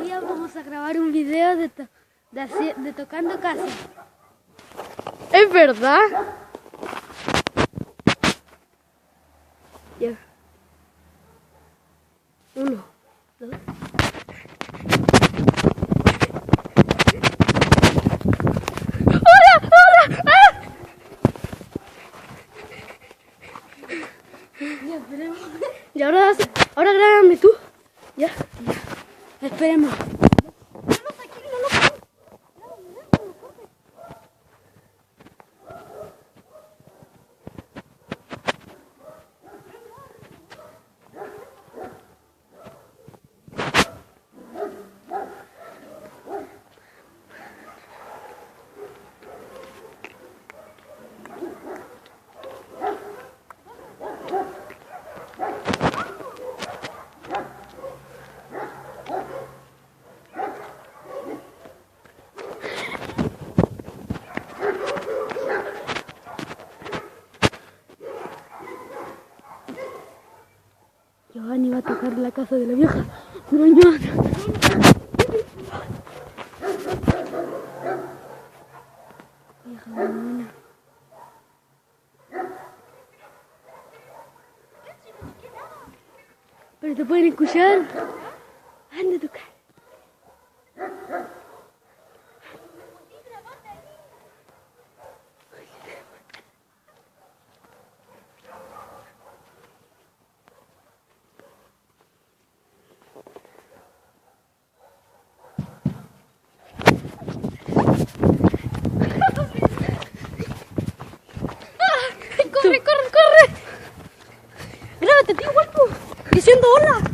día vamos a grabar un video de tocando casa. ¿Es verdad? Ya. 1, 2. ¡Hola! ¡Hola! ¡Ah! Ya, esperemos. Y ahora grábame tú. Ya. Esperemos. Giovanni va a tocar la casa de la vieja mañana. Vieja mañana. Pero te pueden escuchar. Anda a tocar. ¡Corre! ¡Grábate, tío, guapo! Diciendo hola.